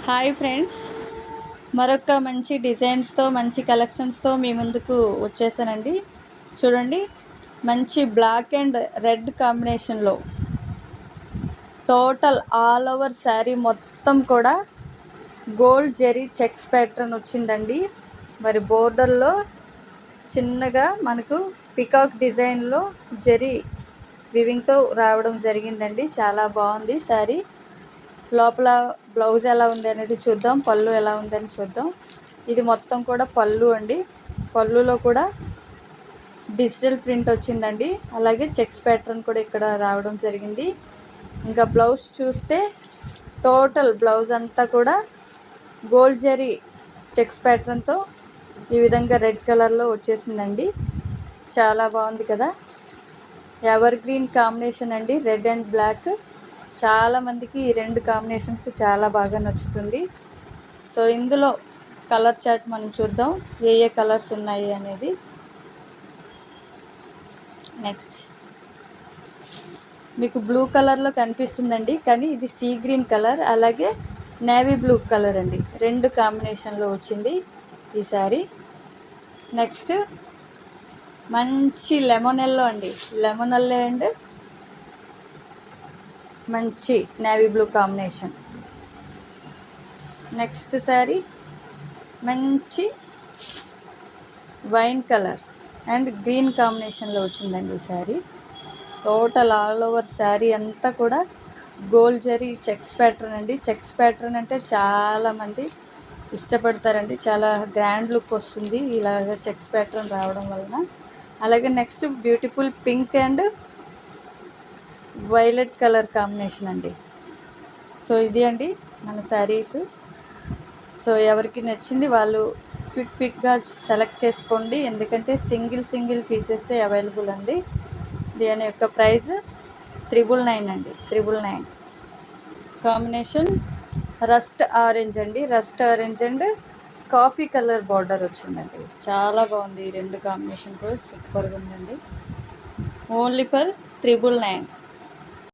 Hi friends, మరొక మంచి డిజైన్స్తో మంచి కలెక్షన్స్తో మీ ముందుకు వచ్చేసానండి. చూడండి, మంచి బ్లాక్ అండ్ రెడ్ కాంబినేషన్లో టోటల్ ఆల్ ఓవర్ శారీ మొత్తం కూడా గోల్డ్ జెరీ చెక్స్ ప్యాటర్న్ వచ్చిందండి. మరి బోర్డర్లో చిన్నగా మనకు పికాక్ డిజైన్లో జెరీ వివింగ్తో రావడం జరిగిందండి. చాలా బాగుంది శారీ. లోపల బ్లౌజ్ ఎలా ఉంది అనేది చూద్దాం, పళ్ళు ఎలా ఉందని చూద్దాం. ఇది మొత్తం కూడా పళ్ళు అండి. పళ్ళులో కూడా డిజిటల్ ప్రింట్ వచ్చిందండి. అలాగే చెక్స్ ప్యాటర్న్ కూడా ఇక్కడ రావడం జరిగింది. ఇంకా బ్లౌజ్ చూస్తే టోటల్ బ్లౌజ్ అంతా కూడా గోల్డ్ జరీ చెక్స్ ప్యాటర్న్తో ఈ విధంగా రెడ్ కలర్లో వచ్చేసిందండి. చాలా బాగుంది కదా. ఎవర్ గ్రీన్ కాంబినేషన్ అండి, రెడ్ అండ్ బ్లాక్. చాలామందికి ఈ రెండు కాంబినేషన్స్ చాలా బాగా నచ్చుతుంది. సో ఇందులో కలర్ చార్ట్ మనం చూద్దాం, ఏ ఏ కలర్స్ ఉన్నాయి అనేది. నెక్స్ట్ మీకు బ్లూ కలర్లో కనిపిస్తుందండి, కానీ ఇది సీ గ్రీన్ కలర్, అలాగే నేవీ బ్లూ కలర్ అండి. రెండు కాంబినేషన్లో వచ్చింది ఈ శారీ. నెక్స్ట్ మంచి లెమన్ ఎల్లో అండి, లెమన్ ఎల్లో అండ్ మంచి navy blue combination. Next sari మంచి వైన్ కలర్ అండ్ గ్రీన్ కాంబినేషన్లో వచ్చిందండి ఈ sari. Total all over sari అంతా కూడా గోల్డ్ జరీ చెక్స్ ప్యాటర్న్ అండి. చెక్స్ ప్యాటర్న్ అంటే చాలామంది ఇష్టపడతారండి, చాలా గ్రాండ్ లుక్ వస్తుంది ఇలాగ చెక్స్ ప్యాటర్న్ రావడం వలన. అలాగే next beautiful pink and violet colour combination అండి. సో ఇది అండి మన శారీస్. సో ఎవరికి నచ్చింది వాళ్ళు క్విక్గా సెలెక్ట్ చేసుకోండి, ఎందుకంటే సింగిల్ పీసెస్ అవైలబుల్ అండి. దీని యొక్క ప్రైస్ 999 అండి. 999. కాంబినేషన్ రస్ట్ ఆరెంజ్ అండి, rust orange and coffee colour border వచ్చిందండి. చాలా బాగుంది, ఈ రెండు కాంబినేషన్ కూడా సూపర్గా ఉందండి. Only for 999.